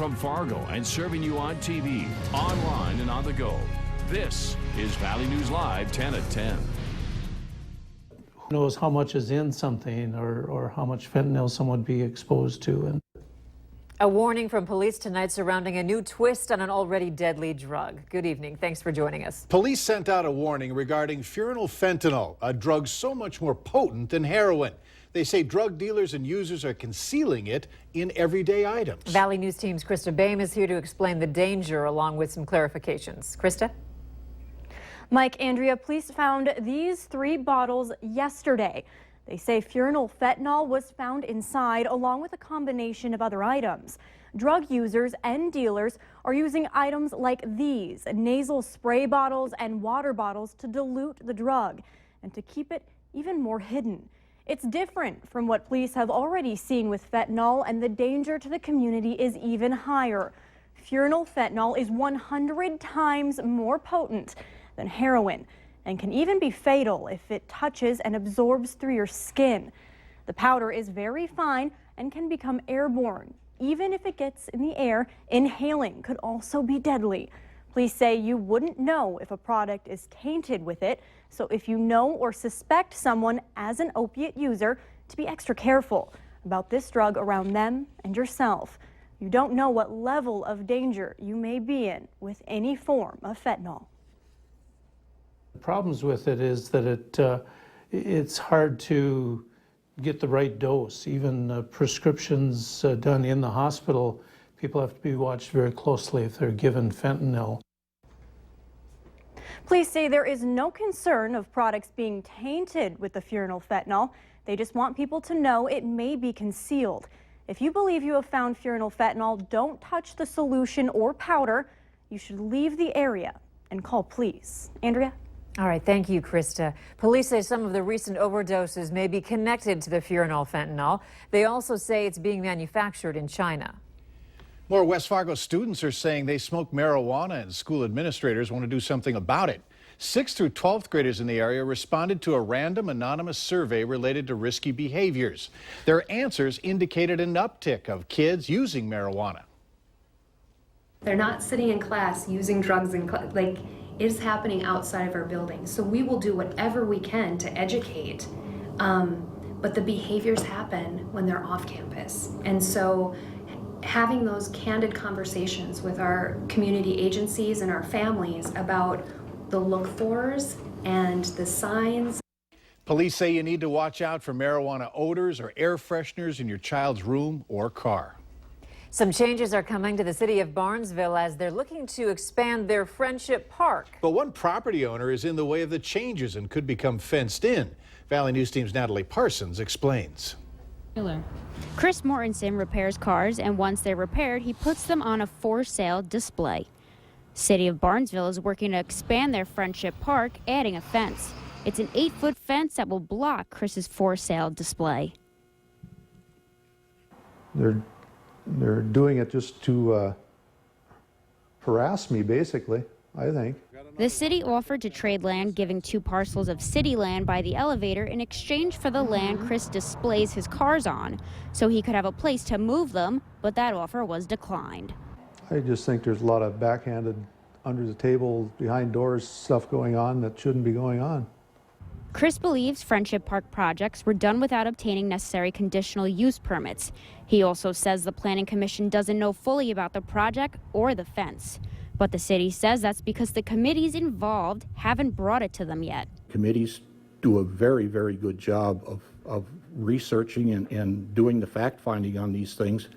from Fargo and serving you on TV, online, and on the go. This is Valley News Live 10 at 10. Who knows how much is in something or how much fentanyl someone would be exposed to. And a warning from police tonight surrounding a new twist on an already deadly drug. Good evening. Thanks for joining us. Police sent out a warning regarding fentanyl, a drug so much more potent than heroin. They say drug dealers and users are concealing it in everyday items. Valley News Team's Krista Boehm is here to explain the danger along with some clarifications. Krista? Mike, Andrea, police found these 3 bottles yesterday. They say fentanyl was found inside along with a combination of other items. Drug users and dealers are using items like these, nasal spray bottles and water bottles to dilute the drug and to keep it even more hidden. It's different from what police have already seen with fentanyl, and the danger to the community is even higher. Fentanyl is 100 times more potent than heroin and can even be fatal if it touches and absorbs through your skin. The powder is very fine and can become airborne. Even if it gets in the air, inhaling could also be deadly. Police say you wouldn't know if a product is tainted with it, so if you know or suspect someone as an opiate user, to be extra careful about this drug around them and yourself. You don't know what level of danger you may be in with any form of fentanyl. the problems with it is that it's hard to get the right dose. Even prescriptions done in the hospital, people have to be watched very closely if they're given fentanyl. Police say there is no concern of products being tainted with the fentanyl. They just want people to know it may be concealed. If you believe you have found fentanyl, don't touch the solution or powder. You should leave the area and call police. Andrea? All right, thank you, Krista. Police say some of the recent overdoses may be connected to the fentanyl. They also say it's being manufactured in China. More West Fargo students are saying they smoke marijuana and school administrators want to do something about it. 6th through 12th graders in the area responded to a random anonymous survey related to risky behaviors. Their answers indicated an uptick of kids using marijuana. They're not sitting in class using drugs in like it's happening outside of our building. So we will do whatever we can to educate, but the behaviors happen when they're off campus. And so having those candid conversations with our community agencies and our families about the look-fors and the signs. Police say you need to watch out for marijuana odors or air fresheners in your child's room or car. Some changes are coming to the city of Barnesville as they're looking to expand their Friendship Park. But one property owner is in the way of the changes and could become fenced in. Valley News Team's Natalie Parsons explains. Chris Mortensen repairs cars, and once they're repaired, he puts them on a for-sale display. City of Barnesville is working to expand their Friendship Park, adding a fence. It's an 8-foot fence that will block Chris's for-sale display. They're doing it just to harass me, basically, I think. The city offered to trade land, giving 2 parcels of city land by the elevator in exchange for the land Chris displays his cars on, so he could have a place to move them, but that offer was declined. I just think there's a lot of backhanded, under the table, behind doors stuff going on that shouldn't be going on. Chris believes Friendship Park projects were done without obtaining necessary conditional use permits. He also says the Planning Commission doesn't know fully about the project or the fence. But the city says that's because the committees involved haven't brought it to them yet. Committees do a very, very good job of researching and doing the fact-finding on these things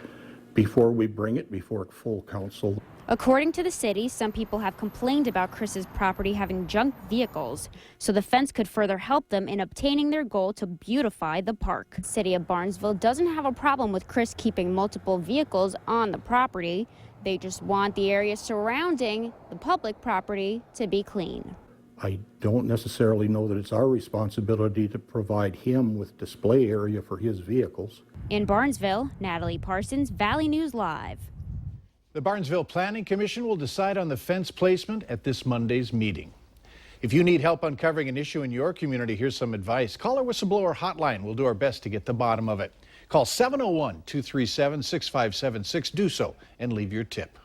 before we bring it before full council. According to the city, some people have complained about Chris's property having junk vehicles, so the fence could further help them in obtaining their goal to beautify the park. The city of Barnesville doesn't have a problem with Chris keeping multiple vehicles on the property. They just want the area surrounding the public property to be clean. I don't necessarily know that it's our responsibility to provide him with display area for his vehicles. In Barnesville, Natalie Parsons, Valley News Live. The Barnesville Planning Commission will decide on the fence placement at this Monday's meeting. If you need help uncovering an issue in your community, here's some advice. Call our whistleblower hotline. We'll do our best to get to the bottom of it. Call 701-237-6576. Do so and leave your tip.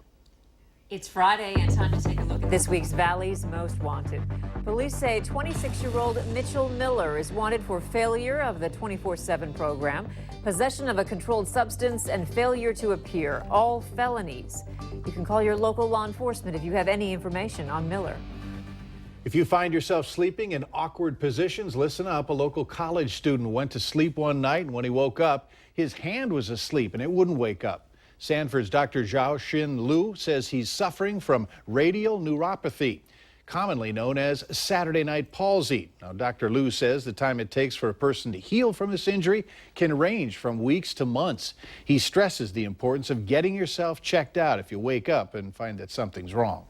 It's Friday and time to take a look at this week's Valley's Most Wanted. Police say 26-year-old Mitchell Miller is wanted for failure of the 24/7 program, possession of a controlled substance, and failure to appear, all felonies. You can call your local law enforcement if you have any information on Miller. If you find yourself sleeping in awkward positions, listen up. A local college student went to sleep one night, and when he woke up, his hand was asleep and it wouldn't wake up. Sanford's Dr. Zhao Xin Lu says he's suffering from radial neuropathy, commonly known as Saturday night palsy. Now, Dr. Lu says the time it takes for a person to heal from this injury can range from weeks to months. He stresses the importance of getting yourself checked out if you wake up and find that something's wrong.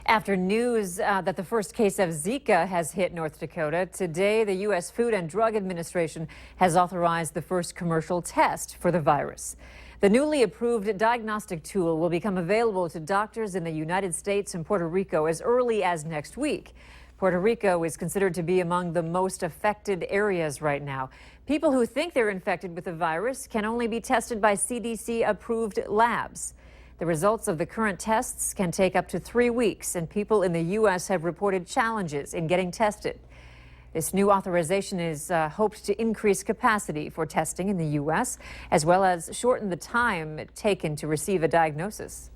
After news that the first case of Zika has hit North Dakota, today the U.S. Food and Drug Administration has authorized the first commercial test for the virus. The newly approved diagnostic tool will become available to doctors in the United States and Puerto Rico as early as next week. Puerto Rico is considered to be among the most affected areas right now. People who think they're infected with the virus can only be tested by CDC-approved labs. The results of the current tests can take up to 3 weeks, and people in the U.S. have reported challenges in getting tested. This new authorization is hoped to increase capacity for testing in the U.S., as well as shorten the time taken to receive a diagnosis.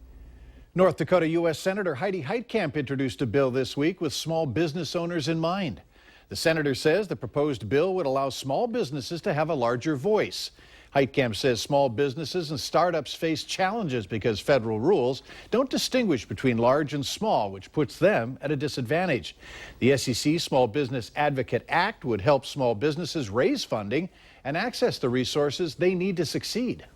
North Dakota U.S. Senator Heidi Heitkamp introduced a bill this week with small business owners in mind. The senator says the proposed bill would allow small businesses to have a larger voice. Heitkamp says small businesses and startups face challenges because federal rules don't distinguish between large and small, which puts them at a disadvantage. The SEC Small Business Advocate Act would help small businesses raise funding and access the resources they need to succeed.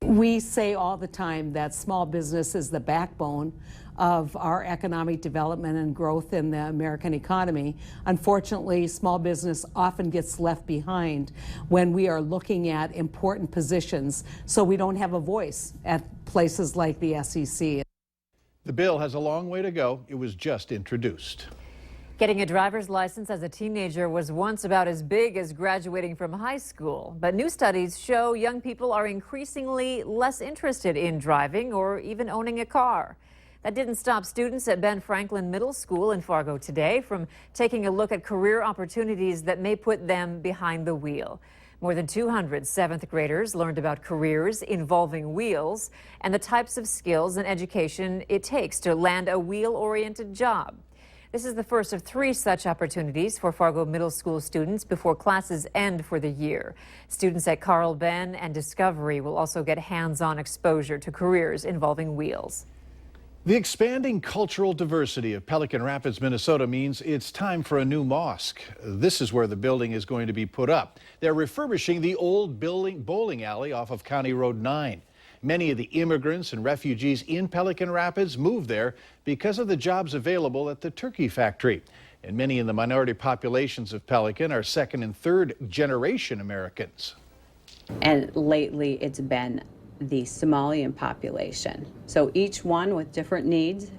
We say all the time that small business is the backbone of our economic development and growth in the American economy. Unfortunately, small business often gets left behind when we are looking at important positions, so we don't have a voice at places like the SEC. The bill has a long way to go. It was just introduced. Getting a driver's license as a teenager was once about as big as graduating from high school. But new studies show young people are increasingly less interested in driving or even owning a car. That didn't stop students at Ben Franklin Middle School in Fargo today from taking a look at career opportunities that may put them behind the wheel. More than 200 seventh graders learned about careers involving wheels and the types of skills and education it takes to land a wheel-oriented job. This is the first of 3 such opportunities for Fargo Middle School students before classes end for the year. Students at Carl Ben and Discovery will also get hands-on exposure to careers involving wheels. The expanding cultural diversity of Pelican Rapids, Minnesota means it's time for a new mosque. This is where the building is going to be put up. They're refurbishing the old bowling alley off of County Road 9. Many of the immigrants and refugees in Pelican Rapids moved there because of the jobs available at the turkey factory. And many in the minority populations of Pelican are 2nd and 3rd generation Americans. And lately it's been the Somalian population. So each one with different needs,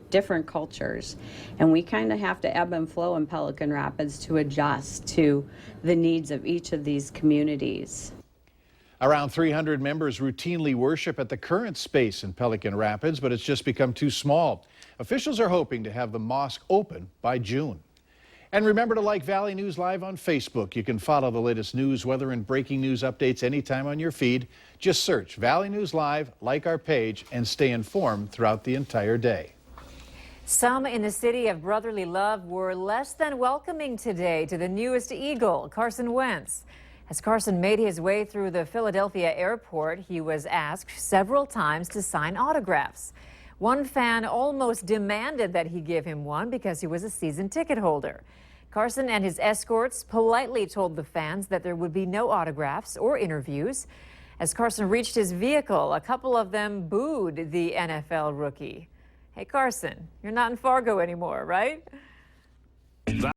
different cultures. And we kind of have to ebb and flow in Pelican Rapids to adjust to the needs of each of these communities. Around 300 members routinely worship at the current space in Pelican Rapids, but it's just become too small. Officials are hoping to have the mosque open by June. And remember to like Valley News Live on Facebook. You can follow the latest news, weather, and breaking news updates anytime on your feed. Just search Valley News Live, like our page, and stay informed throughout the entire day. Some in the city of brotherly love were less than welcoming today to the newest Eagle, Carson Wentz. As Carson made his way through the Philadelphia airport, he was asked several times to sign autographs. One fan almost demanded that he give him one because he was a season ticket holder. Carson and his escorts politely told the fans that there would be no autographs or interviews. As Carson reached his vehicle, a couple of them booed the NFL rookie. Hey, Carson, you're not in Fargo anymore, right?